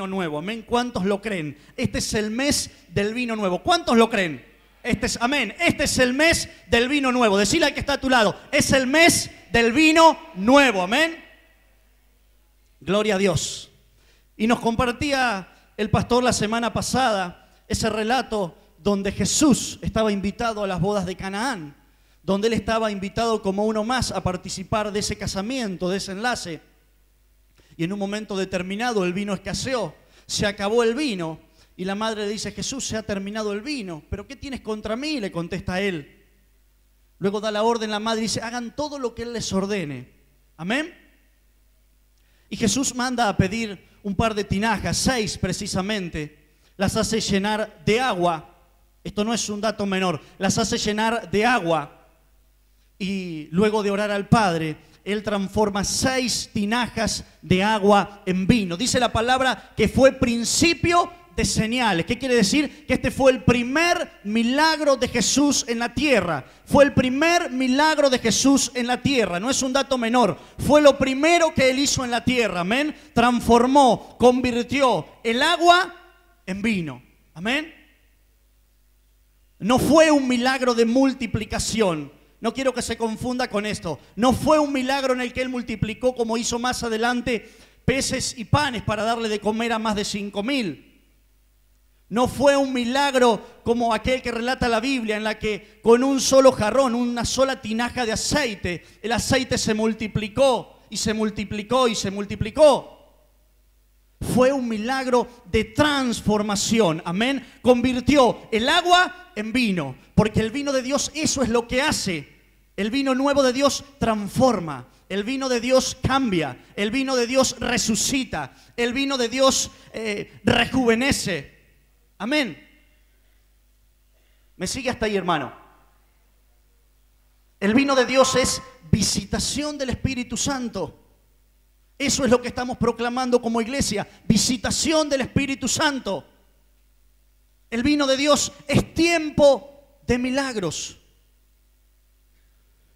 vino nuevo. Amén. ¿Cuántos lo creen? Este es el mes del vino nuevo. ¿Cuántos lo creen? Amén. Este es el mes del vino nuevo. Decile al que está a tu lado, es el mes del vino nuevo. Amén. Gloria a Dios. Y nos compartía el pastor la semana pasada ese relato donde Jesús estaba invitado a las bodas de Canaán, donde él estaba invitado como uno más a participar de ese casamiento, de ese enlace. Y en un momento determinado el vino escaseó, se acabó el vino. Y la madre le dice, Jesús, se ha terminado el vino. ¿Pero qué tienes contra mí? Le contesta él. Luego da la orden la madre y dice, hagan todo lo que él les ordene. Amén. Y Jesús manda a pedir un par de tinajas, 6 precisamente. Las hace llenar de agua. Esto no es un dato menor. Las hace llenar de agua. Y luego de orar al Padre, él transforma 6 tinajas de agua en vino. Dice la palabra que fue principio de señales. ¿Qué quiere decir? Que este fue el primer milagro de Jesús en la tierra. Fue el primer milagro de Jesús en la tierra. No es un dato menor. Fue lo primero que él hizo en la tierra. Amén. Transformó, convirtió el agua en vino. Amén. No fue un milagro de multiplicación. No quiero que se confunda con esto. No fue un milagro en el que él multiplicó, como hizo más adelante, peces y panes para darle de comer a más de 5.000. No fue un milagro como aquel que relata la Biblia, en la que con un solo jarrón, una sola tinaja de aceite, el aceite se multiplicó y se multiplicó y se multiplicó. Fue un milagro de transformación, amén. Convirtió el agua en vino, porque el vino de Dios eso es lo que hace. El vino nuevo de Dios transforma, el vino de Dios cambia, el vino de Dios resucita, el vino de Dios rejuvenece, amén. ¿Me sigue hasta ahí, hermano? El vino de Dios es visitación del Espíritu Santo. Eso es lo que estamos proclamando como iglesia, visitación del Espíritu Santo. El vino de Dios es tiempo de milagros.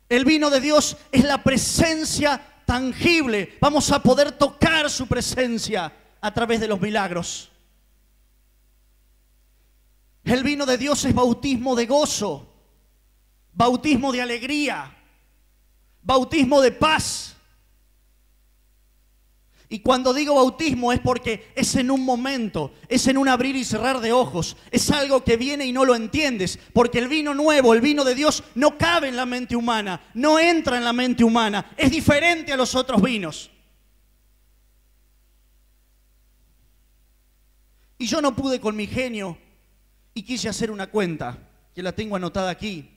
El vino de Dios es la presencia tangible. Vamos a poder tocar su presencia a través de los milagros. El vino de Dios es bautismo de gozo, bautismo de alegría, bautismo de paz. Y cuando digo bautismo es porque es en un momento, es en un abrir y cerrar de ojos, es algo que viene y no lo entiendes, porque el vino nuevo, el vino de Dios no cabe en la mente humana, no entra en la mente humana, es diferente a los otros vinos. Y yo no pude con mi genio y quise hacer una cuenta, que la tengo anotada aquí.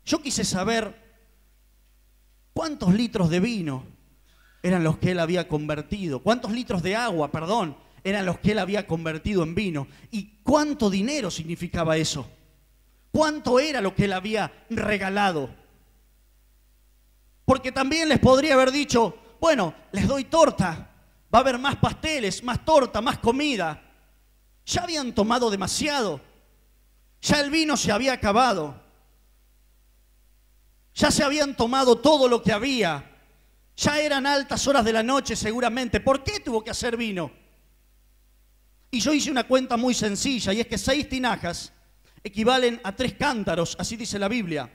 Yo quise saber cuántos litros de vino eran los que él había convertido. ¿Cuántos litros de agua, perdón, eran los que él había convertido en vino? ¿Y cuánto dinero significaba eso? ¿Cuánto era lo que él había regalado? Porque también les podría haber dicho, bueno, les doy torta, va a haber más pasteles, más torta, más comida. Ya habían tomado demasiado. Ya el vino se había acabado. Ya se habían tomado todo lo que había. Ya eran altas horas de la noche seguramente. ¿Por qué tuvo que hacer vino? Y yo hice una cuenta muy sencilla, y es que 6 tinajas equivalen a 3 cántaros, así dice la Biblia.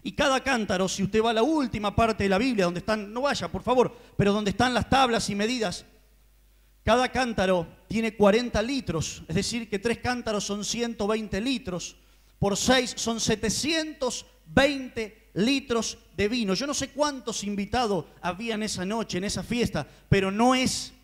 Y cada cántaro, si usted va a la última parte de la Biblia, donde están, no vaya por favor, pero donde están las tablas y medidas, cada cántaro tiene 40 litros, es decir que 3 cántaros son 120 litros, por 6 son 720 litros de vino. Yo no sé cuántos invitados habían esa noche, en esa fiesta, pero no es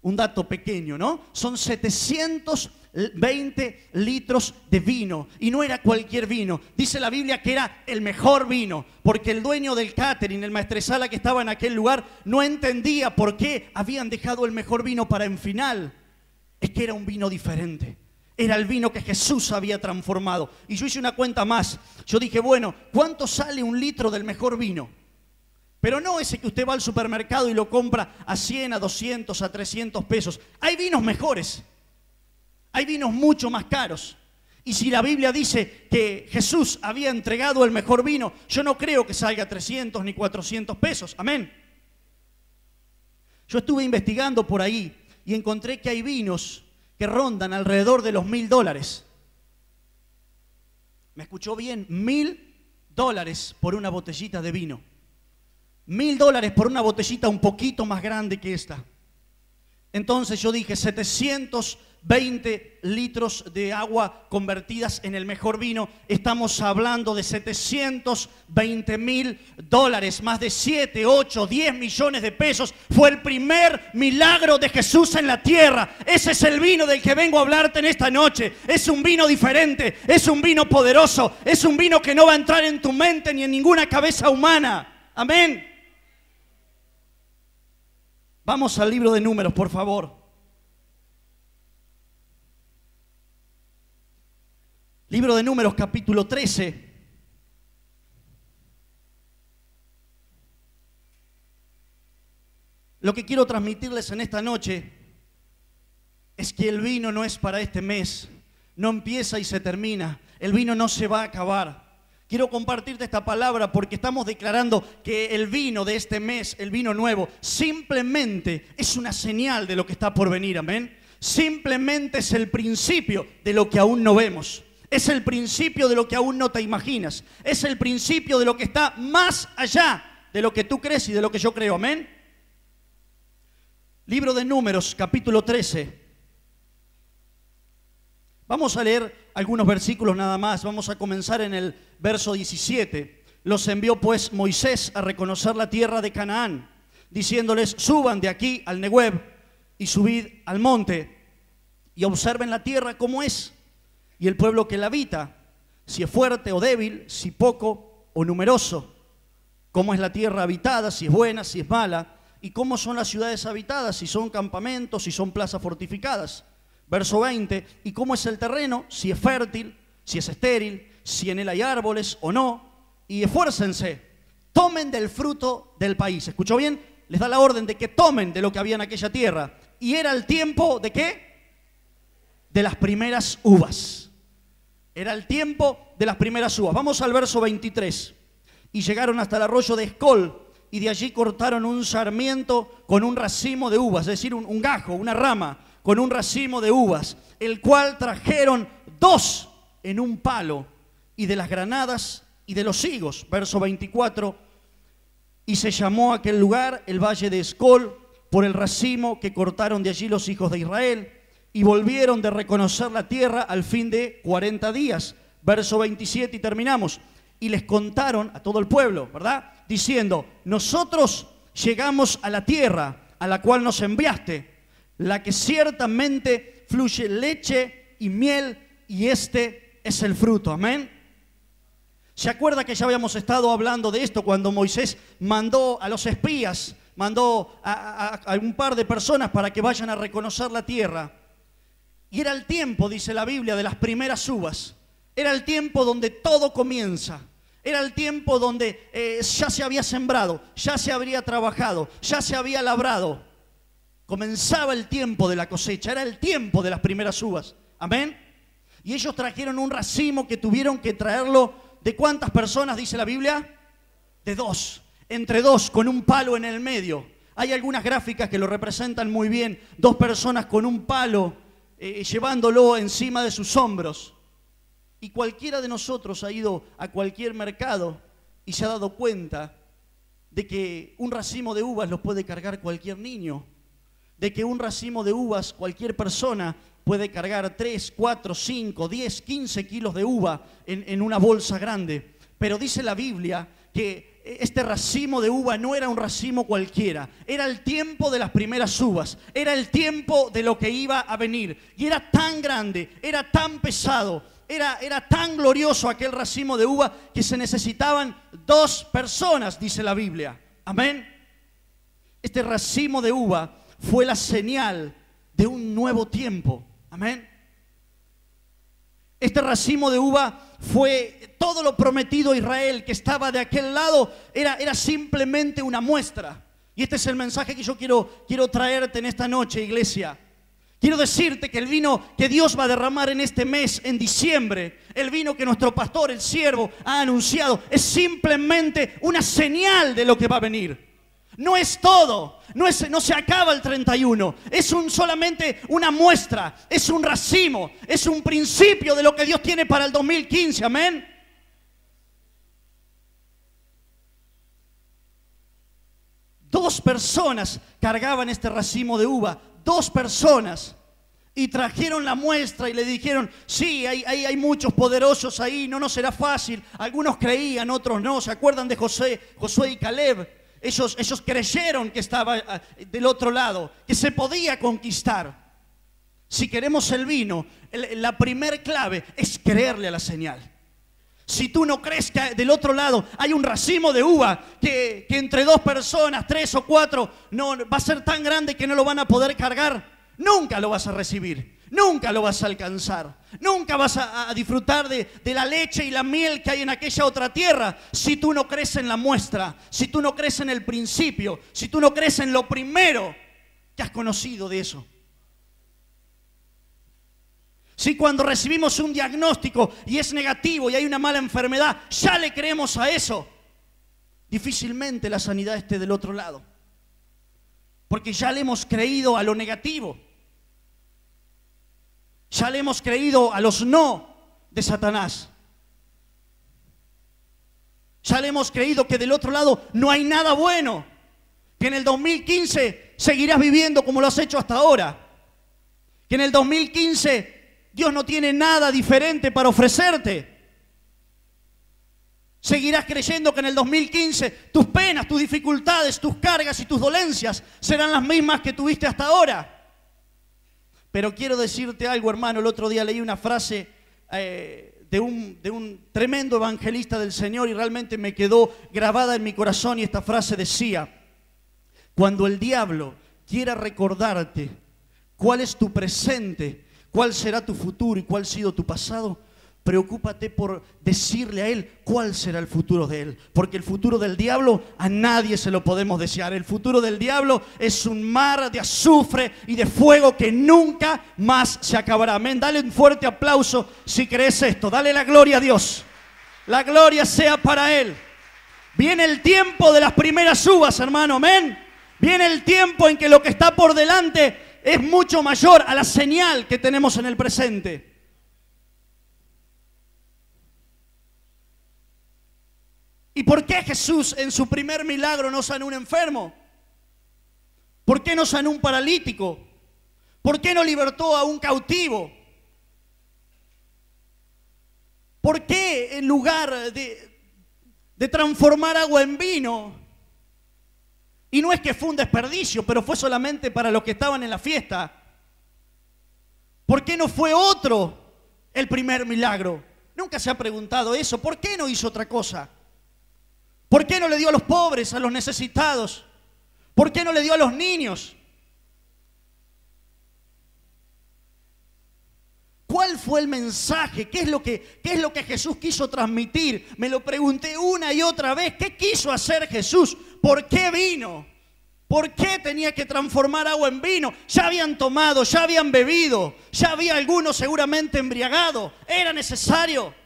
un dato pequeño, ¿no? Son 720 litros de vino, y no era cualquier vino. Dice la Biblia que era el mejor vino, porque el dueño del catering, el maestresala que estaba en aquel lugar, no entendía por qué habían dejado el mejor vino para en final. Es que era un vino diferente. Era el vino que Jesús había transformado. Y yo hice una cuenta más. Yo dije, bueno, ¿cuánto sale un litro del mejor vino? Pero no ese que usted va al supermercado y lo compra a 100, a 200, a 300 pesos. Hay vinos mejores. Hay vinos mucho más caros. Y si la Biblia dice que Jesús había entregado el mejor vino, yo no creo que salga a 300 ni 400 pesos. Amén. Yo estuve investigando por ahí y encontré que hay vinos que rondan alrededor de los $1.000. ¿Me escuchó bien? $1.000 por una botellita de vino. $1.000 por una botellita un poquito más grande que esta. Entonces yo dije, 720 litros de agua convertidas en el mejor vino. Estamos hablando de $720.000, más de 7, 8, 10 millones de pesos. Fue el primer milagro de Jesús en la tierra. Ese es el vino del que vengo a hablarte en esta noche. Es un vino diferente, es un vino poderoso, es un vino que no va a entrar en tu mente ni en ninguna cabeza humana. Amén. Vamos al libro de Números, por favor. Libro de Números, capítulo 13. Lo que quiero transmitirles en esta noche es que el vino no es para este mes. No empieza y se termina. El vino no se va a acabar. Quiero compartirte esta palabra porque estamos declarando que el vino de este mes, el vino nuevo, simplemente es una señal de lo que está por venir, amén. Simplemente es el principio de lo que aún no vemos. Es el principio de lo que aún no te imaginas. Es el principio de lo que está más allá de lo que tú crees y de lo que yo creo, amén. Libro de Números, capítulo 13. Vamos a leer algunos versículos nada más. Vamos a comenzar en el verso 17. Los envió pues Moisés a reconocer la tierra de Canaán, diciéndoles, suban de aquí al Negueb y subid al monte y observen la tierra cómo es y el pueblo que la habita, si es fuerte o débil, si poco o numeroso, cómo es la tierra habitada, si es buena, si es mala, y cómo son las ciudades habitadas, si son campamentos, si son plazas fortificadas. Verso 20, y cómo es el terreno, si es fértil, si es estéril, si en él hay árboles o no, y esfuércense, tomen del fruto del país. ¿Escuchó bien? Les da la orden de que tomen de lo que había en aquella tierra. Y era el tiempo ¿de qué? De las primeras uvas. Era el tiempo de las primeras uvas. Vamos al verso 23. Y llegaron hasta el arroyo de Escol, y de allí cortaron un sarmiento con un racimo de uvas, es decir, un gajo, una rama, con un racimo de uvas, el cual trajeron 2 en un palo, y de las granadas y de los higos. Verso 24, y se llamó aquel lugar el valle de Escol, por el racimo que cortaron de allí los hijos de Israel, y volvieron de reconocer la tierra al fin de 40 días. Verso 27 y terminamos. Y les contaron a todo el pueblo, ¿verdad? Diciendo, nosotros llegamos a la tierra a la cual nos enviaste, la que ciertamente fluye leche y miel, y este es el fruto. Amén. ¿Se acuerda que ya habíamos estado hablando de esto cuando Moisés mandó a los espías, mandó a un par de personas para que vayan a reconocer la tierra? Y era el tiempo, dice la Biblia, de las primeras uvas. Era el tiempo donde todo comienza. Era el tiempo donde ya se había sembrado, ya se habría trabajado, ya se había labrado. Comenzaba el tiempo de la cosecha, era el tiempo de las primeras uvas. Amén. Y ellos trajeron un racimo que tuvieron que traerlo. ¿De cuántas personas dice la Biblia? De 2. Entre 2, con un palo en el medio. Hay algunas gráficas que lo representan muy bien. 2 personas con un palo llevándolo encima de sus hombros. Y cualquiera de nosotros ha ido a cualquier mercado y se ha dado cuenta de que un racimo de uvas lo puede cargar cualquier niño. De que un racimo de uvas cualquier persona puede cargar 3, 4, 5, 10, 15 kilos de uva en una bolsa grande. Pero dice la Biblia que este racimo de uva no era un racimo cualquiera. Era el tiempo de las primeras uvas. Era el tiempo de lo que iba a venir. Y era tan grande, era tan pesado, era tan glorioso aquel racimo de uva que se necesitaban 2 personas, dice la Biblia. Amén. Este racimo de uva fue la señal de un nuevo tiempo. Amén. Este racimo de uva fue todo lo prometido a Israel que estaba de aquel lado. Era simplemente una muestra. Y este es el mensaje que yo quiero traerte en esta noche, iglesia. Quiero decirte que el vino que Dios va a derramar en este mes, en diciembre, el vino que nuestro pastor, el siervo, ha anunciado, es simplemente una señal de lo que va a venir. No es todo, no se acaba el 31, es solamente una muestra, es un racimo, es un principio de lo que Dios tiene para el 2015, amén. Dos personas cargaban este racimo de uva, dos personas, y trajeron la muestra y le dijeron, sí, hay muchos poderosos ahí, no nos será fácil. Algunos creían, otros no. ¿Se acuerdan de Josué y Caleb? Ellos creyeron que estaba del otro lado, que se podía conquistar. Si queremos el vino, la primer clave es creerle a la señal. Si tú no crees que del otro lado hay un racimo de uva que entre dos personas, 3 o 4, no, va a ser tan grande que no lo van a poder cargar, nunca lo vas a recibir, nunca lo vas a alcanzar, nunca vas a disfrutar de la leche y la miel que hay en aquella otra tierra si tú no crees en la muestra, si tú no crees en el principio, si tú no crees en lo primero que has conocido de eso. Si cuando recibimos un diagnóstico y es negativo y hay una mala enfermedad, ya le creemos a eso, difícilmente la sanidad esté del otro lado. Porque ya le hemos creído a lo negativo. Ya le hemos creído a los no de Satanás. Ya le hemos creído que del otro lado no hay nada bueno. Que en el 2015 seguirás viviendo como lo has hecho hasta ahora. Que en el 2015... Dios no tiene nada diferente para ofrecerte. Seguirás creyendo que en el 2015 tus penas, tus dificultades, tus cargas y tus dolencias serán las mismas que tuviste hasta ahora. Pero quiero decirte algo, hermano. El otro día leí una frase de un tremendo evangelista del Señor y realmente me quedó grabada en mi corazón, y esta frase decía: cuando el diablo quiera recordarte cuál es tu presente, cuál será tu futuro y cuál ha sido tu pasado, preocúpate por decirle a él cuál será el futuro de él. Porque el futuro del diablo a nadie se lo podemos desear. El futuro del diablo es un mar de azufre y de fuego que nunca más se acabará. Amén. Dale un fuerte aplauso si crees esto. Dale la gloria a Dios. La gloria sea para él. Viene el tiempo de las primeras uvas, hermano. Amén. Viene el tiempo en que lo que está por delante es mucho mayor a la señal que tenemos en el presente. ¿Y por qué Jesús en su primer milagro no sanó un enfermo? ¿Por qué no sanó un paralítico? ¿Por qué no libertó a un cautivo? ¿Por qué en lugar de transformar agua en vino? Y no es que fue un desperdicio, pero fue solamente para los que estaban en la fiesta. ¿Por qué no fue otro el primer milagro? Nunca se ha preguntado eso. ¿Por qué no hizo otra cosa? ¿Por qué no le dio a los pobres, a los necesitados? ¿Por qué no le dio a los niños? ¿Cuál fue el mensaje? ¿Qué es lo que Jesús quiso transmitir? Me lo pregunté una y otra vez. ¿Qué quiso hacer Jesús? ¿Por qué vino? ¿Por qué tenía que transformar agua en vino? Ya habían tomado, ya habían bebido, ya había algunos seguramente embriagado. Era necesario.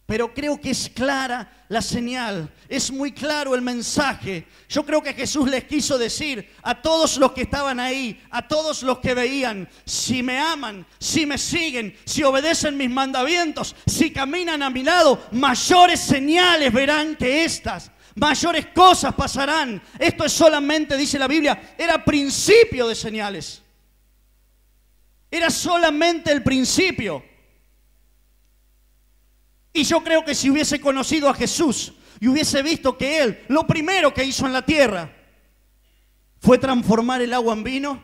Pero creo que es clara la señal, es muy claro el mensaje. Yo creo que Jesús les quiso decir a todos los que estaban ahí, a todos los que veían: si me aman, si me siguen, si obedecen mis mandamientos, si caminan a mi lado, mayores señales verán que estas. Mayores cosas pasarán. Esto es solamente, dice la Biblia, era principio de señales. Era solamente el principio. Y yo creo que si hubiese conocido a Jesús y hubiese visto que Él, lo primero que hizo en la tierra fue transformar el agua en vino,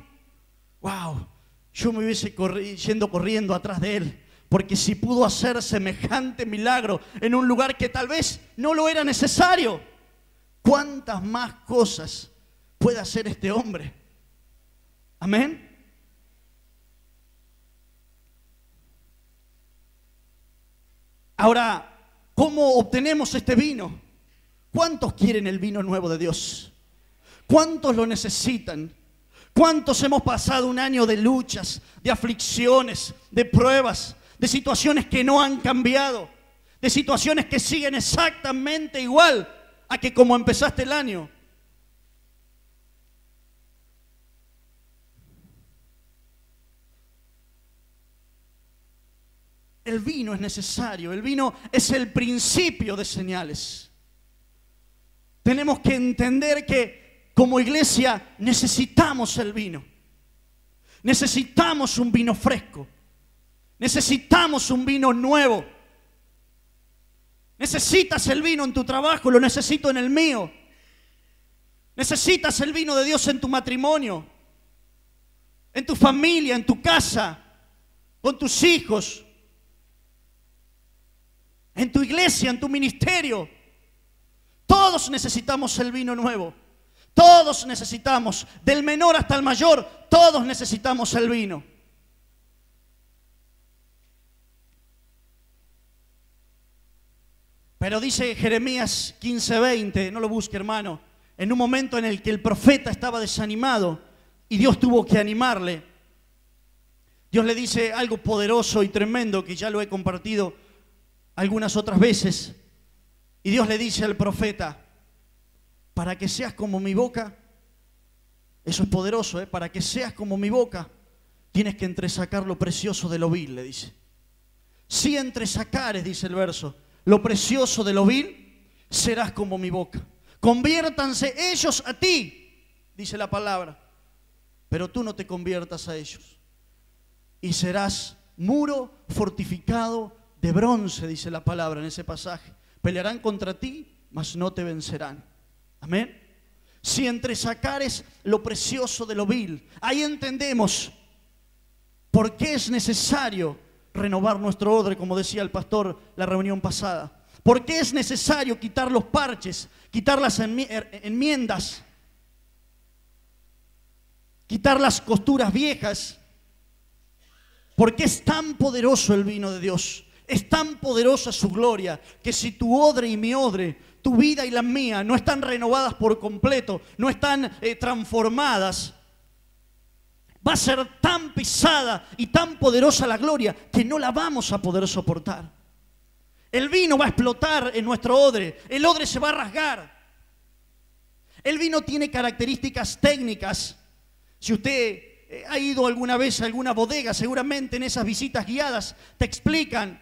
wow, yo me hubiese yendo corriendo atrás de Él. Porque si pudo hacer semejante milagro en un lugar que tal vez no lo era necesario, ¿cuántas más cosas puede hacer este hombre? Amén. Ahora, ¿cómo obtenemos este vino? ¿Cuántos quieren el vino nuevo de Dios? ¿Cuántos lo necesitan? ¿Cuántos hemos pasado un año de luchas, de aflicciones, de pruebas, de situaciones que no han cambiado, de situaciones que siguen exactamente igual a que como empezaste el año? El vino es necesario, el vino es el principio de señales. Tenemos que entender que como iglesia necesitamos el vino. Necesitamos un vino fresco. Necesitamos un vino nuevo. Necesitas el vino en tu trabajo, lo necesito en el mío. Necesitas el vino de Dios en tu matrimonio, en tu familia, en tu casa, con tus hijos, en tu iglesia, en tu ministerio. Todos necesitamos el vino nuevo. Todos necesitamos, del menor hasta el mayor, todos necesitamos el vino. Pero dice Jeremías 15:20, no lo busque, hermano, en un momento en el que el profeta estaba desanimado y Dios tuvo que animarle. Dios le dice algo poderoso y tremendo que ya lo he compartido algunas otras veces. Y Dios le dice al profeta: para que seas como mi boca, eso es poderoso, para que seas como mi boca, tienes que entresacar lo precioso de lo vil, le dice. Si entresacares, dice el verso, lo precioso de lo vil, serás como mi boca. Conviértanse ellos a ti, dice la palabra, pero tú no te conviertas a ellos. Y serás muro fortificado de bronce, dice la palabra en ese pasaje. Pelearán contra ti, mas no te vencerán. Amén. Si entresacares lo precioso de lo vil, ahí entendemos por qué es necesario renovar nuestro odre, como decía el pastor la reunión pasada. ¿Por qué es necesario quitar los parches, quitar las enmiendas, quitar las costuras viejas? Porque es tan poderoso el vino de Dios, es tan poderosa su gloria, que si tu odre y mi odre, tu vida y la mía, no están renovadas por completo, no están transformadas, va a ser tan pesada y tan poderosa la gloria que no la vamos a poder soportar. El vino va a explotar en nuestro odre, el odre se va a rasgar. El vino tiene características técnicas. Si usted ha ido alguna vez a alguna bodega, seguramente en esas visitas guiadas te explican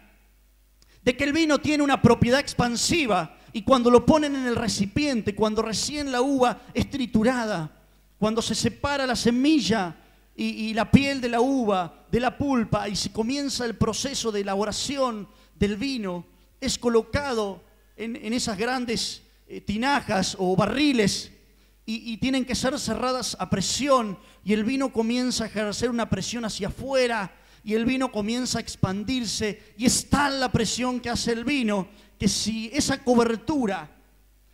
de que el vino tiene una propiedad expansiva y cuando lo ponen en el recipiente, cuando recién la uva es triturada, cuando se separa la semilla y la piel de la uva, de la pulpa, y se comienza el proceso de elaboración del vino, es colocado en esas grandes tinajas o barriles y tienen que ser cerradas a presión, y el vino comienza a ejercer una presión hacia afuera y el vino comienza a expandirse, y es tal la presión que hace el vino que si esa cobertura,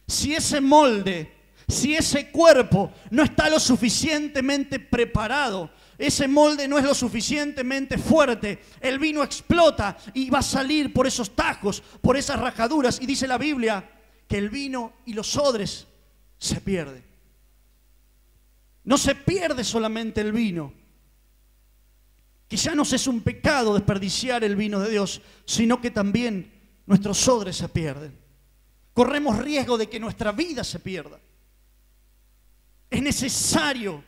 si ese molde, si ese cuerpo no está lo suficientemente preparado, ese molde no es lo suficientemente fuerte, el vino explota y va a salir por esos tajos, por esas rajaduras. Y dice la Biblia que el vino y los odres se pierden. No se pierde solamente el vino, que ya no es un pecado desperdiciar el vino de Dios, sino que también nuestros odres se pierden. Corremos riesgo de que nuestra vida se pierda. Es necesario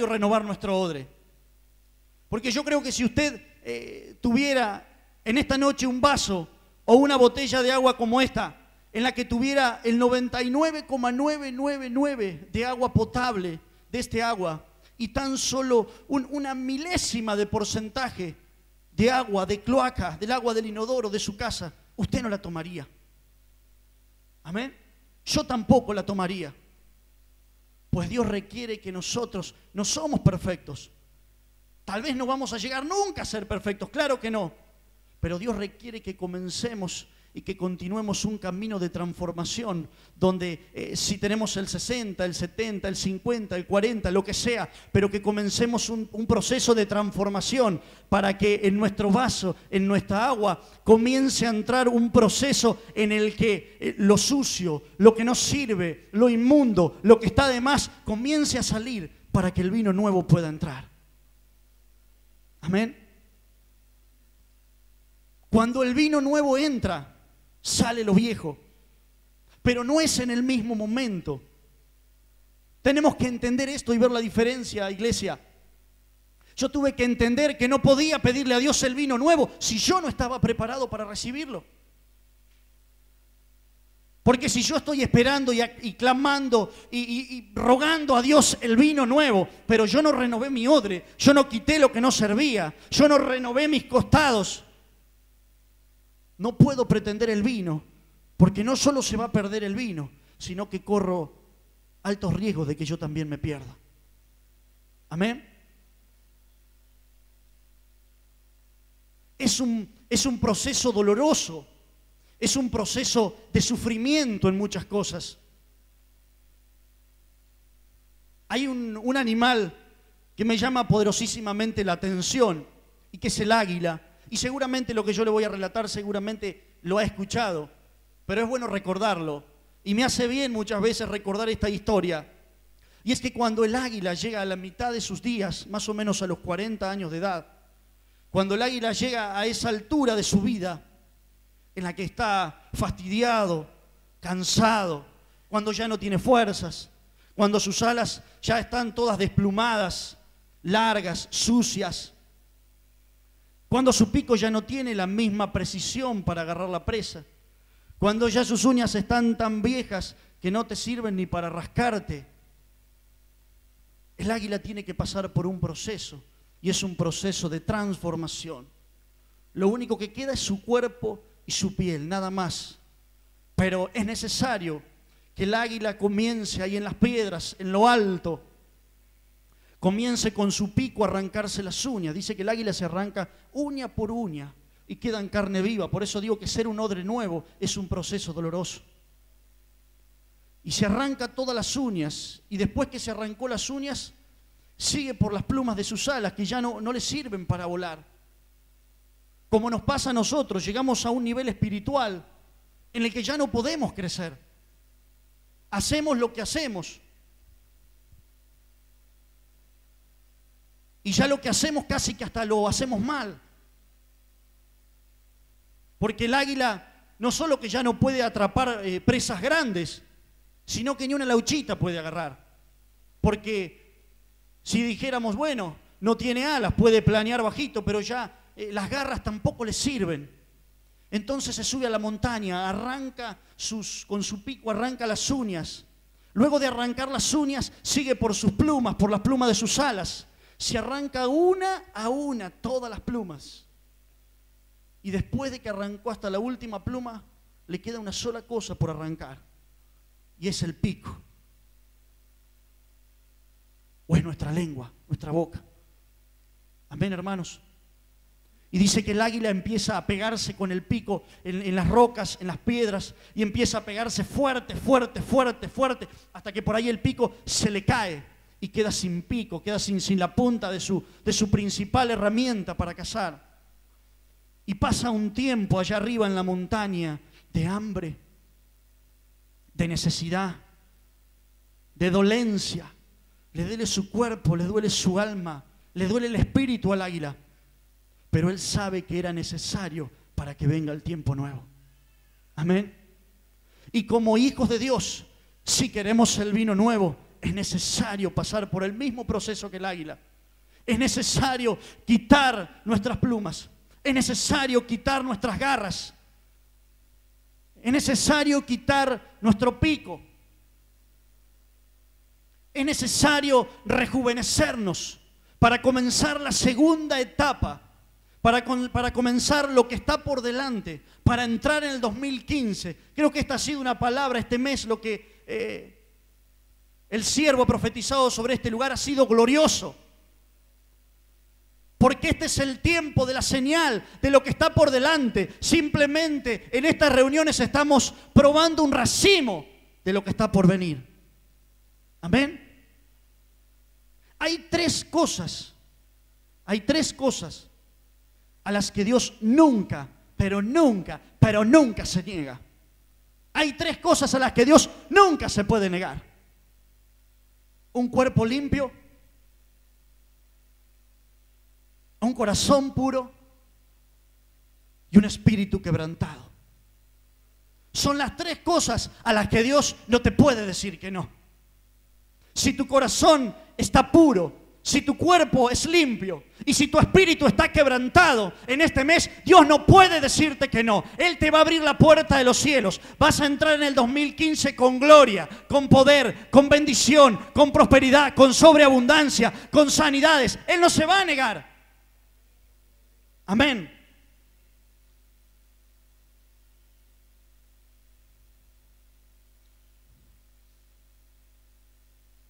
renovar nuestro odre. Porque yo creo que si usted tuviera en esta noche un vaso o una botella de agua como esta, en la que tuviera el 99,999 de agua potable de este agua y tan solo una milésima de porcentaje de agua, de cloaca, del agua del inodoro de su casa, usted no la tomaría. Amén. Yo tampoco la tomaría. Pues Dios requiere que nosotros no somos perfectos. Tal vez no vamos a llegar nunca a ser perfectos, claro que no. Pero Dios requiere que comencemos y que continuemos un camino de transformación donde si tenemos el 60, el 70, el 50, el 40, lo que sea, pero que comencemos un proceso de transformación para que en nuestro vaso, en nuestra agua, comience a entrar un proceso en el que lo sucio, lo que no sirve, lo inmundo, lo que está de más, comience a salir para que el vino nuevo pueda entrar. Amén. Cuando el vino nuevo entra, sale lo viejo, pero no es en el mismo momento. Tenemos que entender esto y ver la diferencia, iglesia. Yo tuve que entender que no podía pedirle a Dios el vino nuevo si yo no estaba preparado para recibirlo. Porque si yo estoy esperando y clamando y rogando a Dios el vino nuevo, pero yo no renové mi odre, yo no quité lo que no servía, yo no renové mis costados, no puedo pretender el vino, porque no solo se va a perder el vino, sino que corro altos riesgos de que yo también me pierda. Amén. Es un proceso doloroso. Es un proceso de sufrimiento en muchas cosas. Hay un animal que me llama poderosísimamente la atención y que es el águila. Y seguramente lo que yo le voy a relatar seguramente lo ha escuchado, pero es bueno recordarlo. Y me hace bien muchas veces recordar esta historia. Y es que cuando el águila llega a la mitad de sus días, más o menos a los 40 años de edad, cuando el águila llega a esa altura de su vida, en la que está fastidiado, cansado, cuando ya no tiene fuerzas, cuando sus alas ya están todas desplumadas, largas, sucias, cuando su pico ya no tiene la misma precisión para agarrar la presa, cuando ya sus uñas están tan viejas que no te sirven ni para rascarte. El águila tiene que pasar por un proceso, y es un proceso de transformación. Lo único que queda es su cuerpo y su piel, nada más. Pero es necesario que el águila comience ahí en las piedras, en lo alto, comience con su pico a arrancarse las uñas. Dice que el águila se arranca uña por uña y queda en carne viva. Por eso digo que ser un odre nuevo es un proceso doloroso. Y se arranca todas las uñas, y después que se arrancó las uñas, sigue por las plumas de sus alas, que ya no le sirven para volar. Como nos pasa a nosotros, llegamos a un nivel espiritual en el que ya no podemos crecer. Hacemos lo que hacemos. Y ya lo que hacemos casi que hasta lo hacemos mal. Porque el águila no solo que ya no puede atrapar presas grandes, sino que ni una lauchita puede agarrar. Porque si dijéramos, bueno, no tiene alas, puede planear bajito, pero ya las garras tampoco le sirven. Entonces se sube a la montaña, arranca con su pico, arranca las uñas. Luego de arrancar las uñas, sigue por sus plumas, por las plumas de sus alas. Se arranca una a una todas las plumas. Y después de que arrancó hasta la última pluma, le queda una sola cosa por arrancar. Y es el pico. O es nuestra lengua, nuestra boca. Amén, hermanos. Y dice que el águila empieza a pegarse con el pico en las rocas, en las piedras, y empieza a pegarse fuerte, fuerte, fuerte, fuerte, hasta que por ahí el pico se le cae y queda sin pico, queda sin la punta de su principal herramienta para cazar. Y pasa un tiempo allá arriba en la montaña de hambre, de necesidad, de dolencia. Le duele su cuerpo, le duele su alma, le duele el espíritu al águila. Pero él sabe que era necesario para que venga el tiempo nuevo. Amén. Y como hijos de Dios, si queremos el vino nuevo, es necesario pasar por el mismo proceso que el águila. Es necesario quitar nuestras plumas. Es necesario quitar nuestras garras. Es necesario quitar nuestro pico. Es necesario rejuvenecernos para comenzar la segunda etapa. Para comenzar lo que está por delante, para entrar en el 2015. Creo que esta ha sido una palabra este mes, lo que el siervo ha profetizado sobre este lugar ha sido glorioso. Porque este es el tiempo de la señal, de lo que está por delante. Simplemente en estas reuniones estamos probando un racimo de lo que está por venir. Amén. Hay tres cosas a las que Dios nunca, pero nunca se niega. Hay tres cosas a las que Dios nunca se puede negar. Un cuerpo limpio, un corazón puro y un espíritu quebrantado. Son las tres cosas a las que Dios no te puede decir que no. Si tu corazón está puro, si tu cuerpo es limpio y si tu espíritu está quebrantado en este mes, Dios no puede decirte que no. Él te va a abrir la puerta de los cielos. Vas a entrar en el 2015 con gloria, con poder, con bendición, con prosperidad, con sobreabundancia, con sanidades. Él no se va a negar. Amén.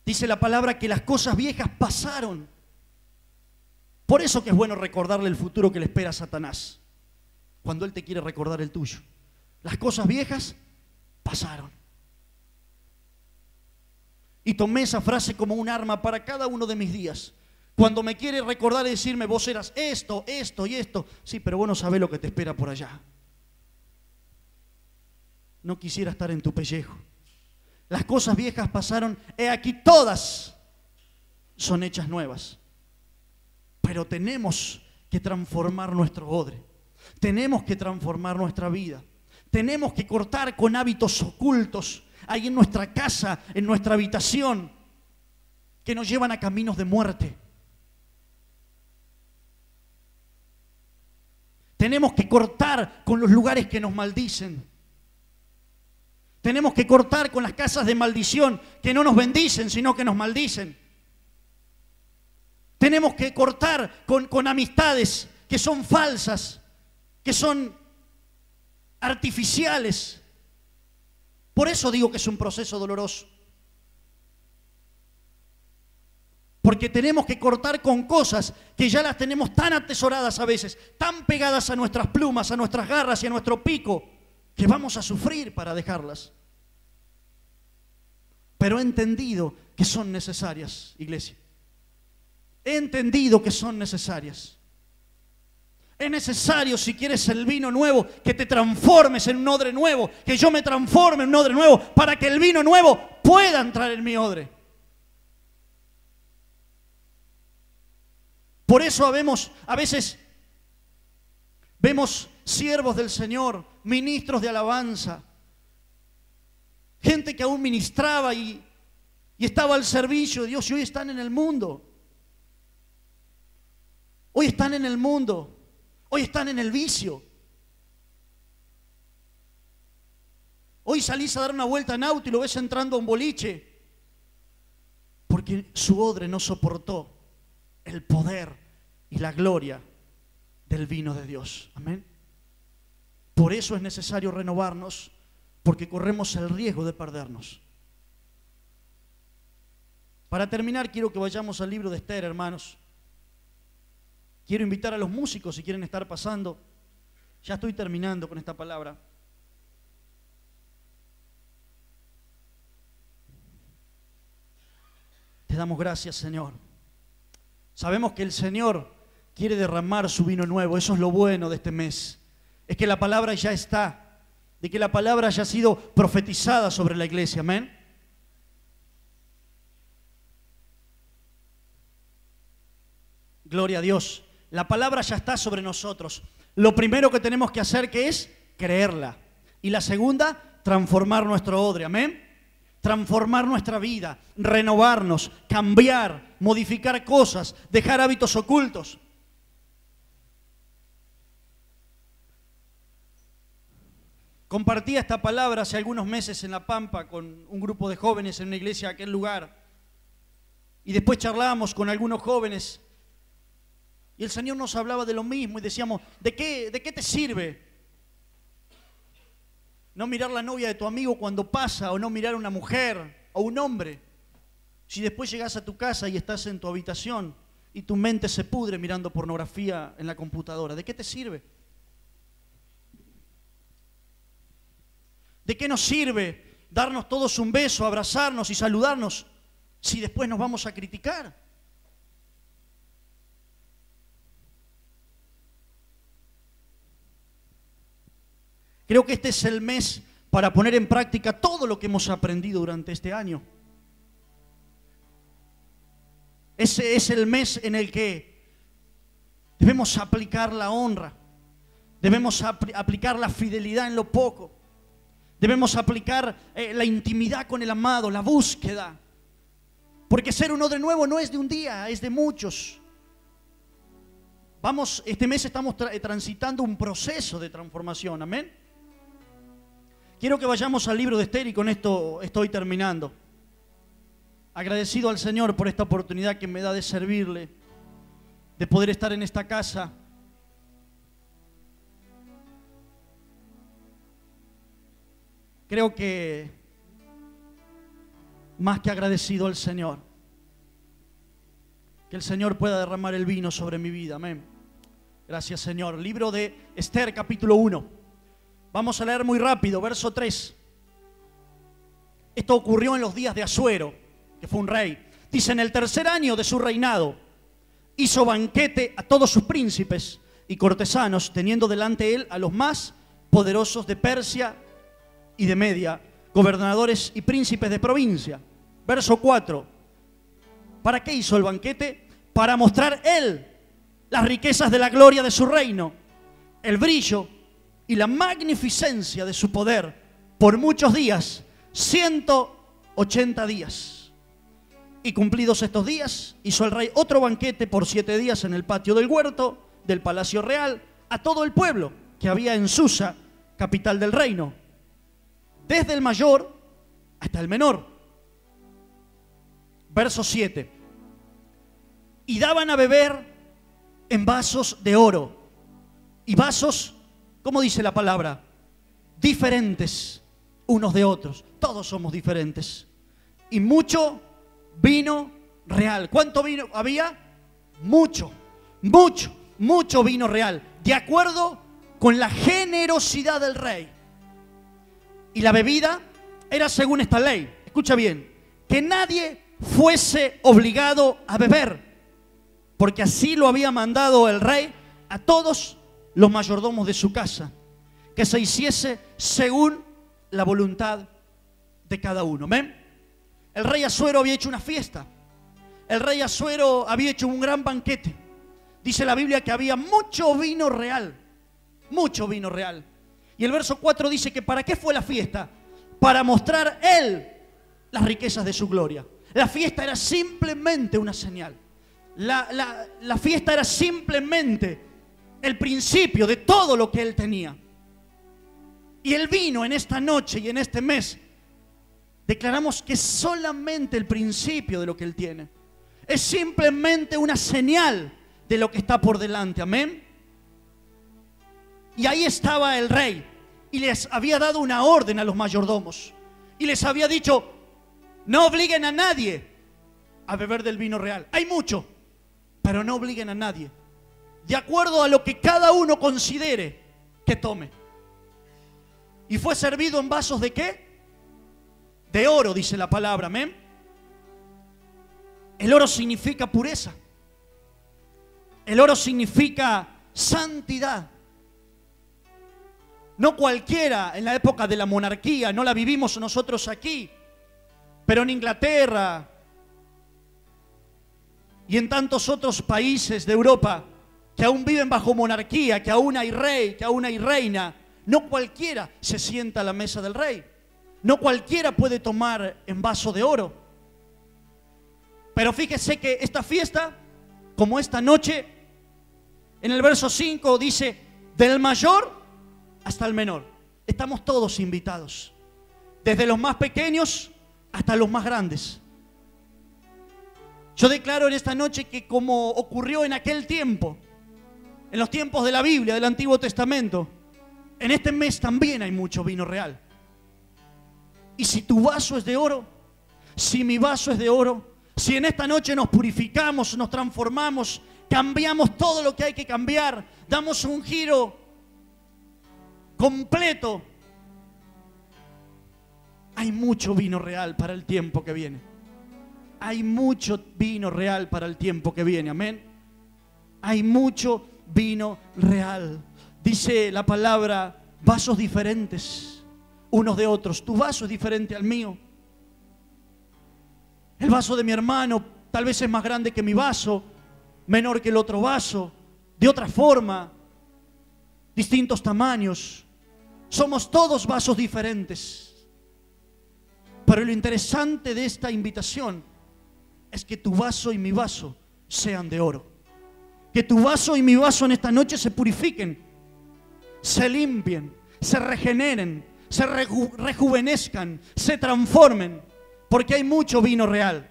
Dice la palabra que las cosas viejas pasaron. Por eso que es bueno recordarle el futuro que le espera a Satanás, cuando él te quiere recordar el tuyo. Las cosas viejas pasaron. Y tomé esa frase como un arma para cada uno de mis días. Cuando me quiere recordar y decirme, vos eras esto, esto y esto. Sí, pero vos no sabés lo que te espera por allá. No quisiera estar en tu pellejo. Las cosas viejas pasaron, he aquí todas son hechas nuevas. Pero tenemos que transformar nuestro odre. Tenemos que transformar nuestra vida. Tenemos que cortar con hábitos ocultos ahí en nuestra casa, en nuestra habitación, que nos llevan a caminos de muerte. Tenemos que cortar con los lugares que nos maldicen. Tenemos que cortar con las casas de maldición que no nos bendicen, sino que nos maldicen. Tenemos que cortar con amistades que son falsas, que son artificiales. Por eso digo que es un proceso doloroso. Porque tenemos que cortar con cosas que ya las tenemos tan atesoradas a veces, tan pegadas a nuestras plumas, a nuestras garras y a nuestro pico, que vamos a sufrir para dejarlas. Pero he entendido que son necesarias, iglesia. He entendido que son necesarias. Es necesario, si quieres el vino nuevo, que te transformes en un odre nuevo, que yo me transforme en un odre nuevo, para que el vino nuevo pueda entrar en mi odre. Por eso a veces vemos siervos del Señor, ministros de alabanza, gente que aún ministraba y estaba al servicio de Dios, y hoy están en el mundo. Hoy están en el mundo. Hoy están en el vicio. Hoy salís a dar una vuelta en auto y lo ves entrando a un boliche, porque su odre no soportó el poder y la gloria del vino de Dios. Amén. Por eso es necesario renovarnos, porque corremos el riesgo de perdernos. Para terminar, quiero que vayamos al libro de Esther, hermanos. Quiero invitar a los músicos, si quieren estar pasando. Ya estoy terminando con esta palabra. Te damos gracias, Señor. Sabemos que el Señor quiere derramar su vino nuevo. Eso es lo bueno de este mes. Es que la palabra ya está, de que la palabra ya ha sido profetizada sobre la iglesia. Amén. Gloria a Dios. La palabra ya está sobre nosotros. Lo primero que tenemos que hacer, ¿qué es? Creerla. Y la segunda, transformar nuestro odre. Amén. Transformar nuestra vida, renovarnos, cambiar, modificar cosas, dejar hábitos ocultos. Compartí esta palabra hace algunos meses en La Pampa con un grupo de jóvenes en una iglesia de aquel lugar. Y después charlábamos con algunos jóvenes. Y el Señor nos hablaba de lo mismo y decíamos, ¿de qué te sirve no mirar la novia de tu amigo cuando pasa, o no mirar a una mujer o un hombre, si después llegas a tu casa y estás en tu habitación y tu mente se pudre mirando pornografía en la computadora? ¿De qué te sirve? ¿De qué nos sirve darnos todos un beso, abrazarnos y saludarnos si después nos vamos a criticar? Creo que este es el mes para poner en práctica todo lo que hemos aprendido durante este año. Ese es el mes en el que debemos aplicar la honra, debemos aplicar la fidelidad en lo poco, debemos aplicar la intimidad con el amado, la búsqueda. Porque ser uno de nuevo no es de un día, es de muchos. Este mes estamos transitando un proceso de transformación, amén. Quiero que vayamos al libro de Esther y con esto estoy terminando. Agradecido al Señor por esta oportunidad que me da de servirle, de poder estar en esta casa. Creo que más que agradecido al Señor, que el Señor pueda derramar el vino sobre mi vida, amén. Gracias, Señor. Libro de Esther, capítulo 1. Vamos a leer muy rápido, verso 3. Esto ocurrió en los días de Asuero, que fue un rey. Dice, en el tercer año de su reinado, hizo banquete a todos sus príncipes y cortesanos, teniendo delante él a los más poderosos de Persia y de Media, gobernadores y príncipes de provincia. Verso 4. ¿Para qué hizo el banquete? Para mostrar él las riquezas de la gloria de su reino, el brillo y la magnificencia de su poder por muchos días, 180 días. Y cumplidos estos días, hizo el rey otro banquete por 7 días en el patio del huerto del palacio real a todo el pueblo que había en Susa, capital del reino, desde el mayor hasta el menor. Verso 7. Y daban a beber en vasos de oro y vasos, ¿cómo dice la palabra? Diferentes unos de otros. Todos somos diferentes. Y mucho vino real. ¿Cuánto vino había? Mucho vino real, de acuerdo con la generosidad del rey. Y la bebida era según esta ley, escucha bien, que nadie fuese obligado a beber, porque así lo había mandado el rey a todos los mayordomos de su casa, que se hiciese según la voluntad de cada uno. ¿Ven? El rey Asuero había hecho una fiesta. El rey Asuero había hecho un gran banquete. Dice la Biblia que había mucho vino real. Mucho vino real. Y el verso 4 dice que ¿para qué fue la fiesta? Para mostrar él las riquezas de su gloria. La fiesta era simplemente una señal. La fiesta era simplemente el principio de todo lo que él tenía. Y el vino en esta noche y en este mes, declaramos que es solamente el principio de lo que él tiene. Es simplemente una señal de lo que está por delante, amén. Y ahí estaba el rey y les había dado una orden a los mayordomos y les había dicho: no obliguen a nadie a beber del vino real. Hay mucho, pero no obliguen a nadie, de acuerdo a lo que cada uno considere que tome. Y fue servido en vasos ¿de qué? De oro, dice la palabra, amén. El oro significa pureza. El oro significa santidad. No cualquiera en la época de la monarquía, no la vivimos nosotros aquí, pero en Inglaterra y en tantos otros países de Europa que aún viven bajo monarquía, que aún hay rey, que aún hay reina, no cualquiera se sienta a la mesa del rey. No cualquiera puede tomar en vaso de oro. Pero fíjese que esta fiesta, como esta noche, en el verso 5 dice, del mayor hasta el menor. Estamos todos invitados, desde los más pequeños hasta los más grandes. Yo declaro en esta noche que como ocurrió en aquel tiempo, en los tiempos de la Biblia, del Antiguo Testamento, en este mes también hay mucho vino real. Y si tu vaso es de oro, si mi vaso es de oro, si en esta noche nos purificamos, nos transformamos, cambiamos todo lo que hay que cambiar, damos un giro completo, hay mucho vino real para el tiempo que viene. Hay mucho vino real para el tiempo que viene, amén. Hay mucho vino real. Dice la palabra, vasos diferentes unos de otros. Tu vaso es diferente al mío. El vaso de mi hermano tal vez es más grande que mi vaso, menor que el otro vaso, de otra forma, distintos tamaños. Somos todos vasos diferentes. Pero lo interesante de esta invitación es que tu vaso y mi vaso sean de oro. Que tu vaso y mi vaso en esta noche se purifiquen, se limpien, se regeneren, se rejuvenezcan, se transformen, porque hay mucho vino real.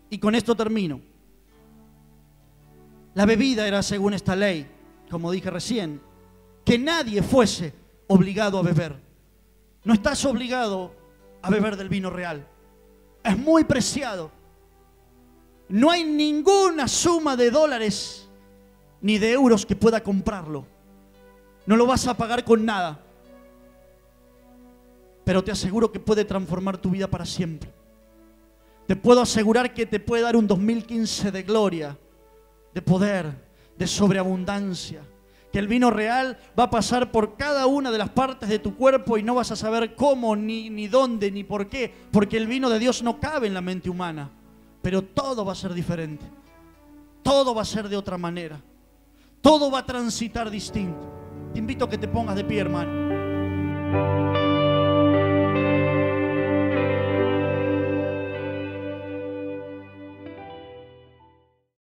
Y con esto termino. La bebida era según esta ley, como dije recién, que nadie fuese obligado a beber. No estás obligado a beber del vino real. Es muy preciado. No hay ninguna suma de dólares ni de euros que pueda comprarlo. No lo vas a pagar con nada. Pero te aseguro que puede transformar tu vida para siempre. Te puedo asegurar que te puede dar un 2015 de gloria, de poder, de sobreabundancia. Que el vino real va a pasar por cada una de las partes de tu cuerpo y no vas a saber cómo, ni dónde, ni por qué. Porque el vino de Dios no cabe en la mente humana. Pero todo va a ser diferente. Todo va a ser de otra manera. Todo va a transitar distinto. Te invito a que te pongas de pie, hermano.